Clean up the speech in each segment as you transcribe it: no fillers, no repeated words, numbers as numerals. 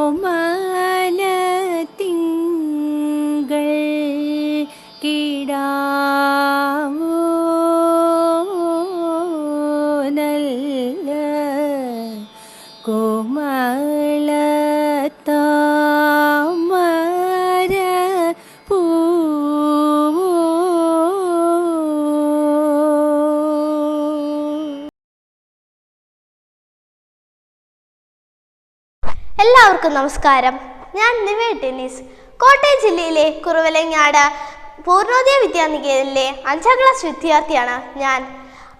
കോമലത്തിങ്കൾ കിടാവോ നല്ല കോമളത്താമര പൂവോ. എല്ലാവർക്കും നമസ്കാരം. ഞാൻ നിവേദ് ടെന്നീസ്. കോട്ടയം ജില്ലയിലെ കുറുവലങ്ങാട് പൂർണ്ണോദയ വിദ്യാനികേതനിലെ 5ാം ക്ലാസ് വിദ്യാർത്ഥിയാണ് ഞാൻ.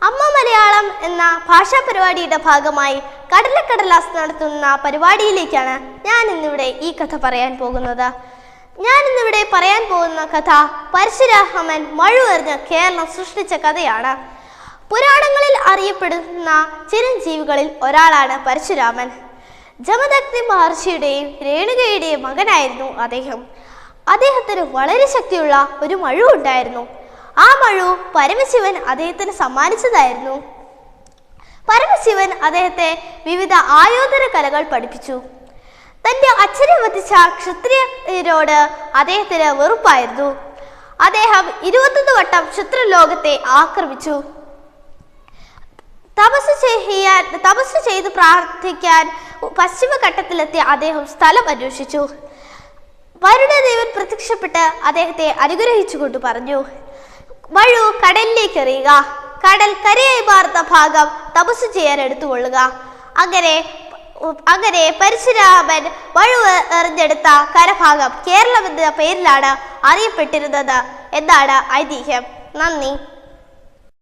അമ്മ മലയാളം എന്ന ഭാഷാ പരിപാടിയുടെ ഭാഗമായി കടലക്കടലാസ് നടത്തുന്ന പരിപാടിയിലേക്കാണ് ഞാൻ ഇന്നിവിടെ ഈ കഥ പറയാൻ പോകുന്നത്. ഞാൻ ഇന്നിവിടെ പറയാൻ പോകുന്ന കഥ പരശുരാമൻ മഴുവെറിഞ്ഞ് കേരളം സൃഷ്ടിച്ച കഥയാണ്. പുരാണങ്ങളിൽ അറിയപ്പെടുന്ന ചിരഞ്ജീവികളിൽ ഒരാളാണ് പരശുരാമൻ. ജമദഗ്നി മഹർഷിയുടെയും രേണുകയുടെയും മകനായിരുന്നു അദ്ദേഹം. അദ്ദേഹത്തിന് വളരെ ശക്തിയുള്ള ഒരു മഴു ഉണ്ടായിരുന്നു. ആ മഴു പരമശിവൻ അദ്ദേഹത്തിന് സമ്മാനിച്ചതായിരുന്നു. പരമശിവൻ അദ്ദേഹത്തെ വിവിധ ആയോധന കലകൾ പഠിപ്പിച്ചു. തൻ്റെ അച്ഛനെ വധിച്ച ക്ഷത്രിയരോട് അദ്ദേഹത്തിന് വെറുപ്പായിരുന്നു. അദ്ദേഹം 21 വട്ടം ക്ഷത്രിയലോകത്തെ ആക്രമിച്ചു. തപസ് ചെയ്ത് പ്രാർത്ഥിക്കാൻ പശ്ചിമഘട്ടത്തിലെത്തിയ അദ്ദേഹം സ്ഥലം അന്വേഷിച്ചു. വരുണദേവൻ പ്രത്യക്ഷപ്പെട്ട് അദ്ദേഹത്തെ അനുഗ്രഹിച്ചുകൊണ്ട് പറഞ്ഞു, മഴു കടലിലേക്ക് എറിയുക, കടൽ കരയായി മാറുന്ന ഭാഗം തപസ് ചെയ്യാൻ എടുത്തുകൊള്ളുക. അങ്ങനെ പരശുരാമൻ മഴു എറിഞ്ഞെടുത്ത കരഭാഗം കേരളം എന്ന പേരിലാണ് അറിയപ്പെട്ടിരുന്നത് എന്നാണ് ഐതിഹ്യം. നന്ദി.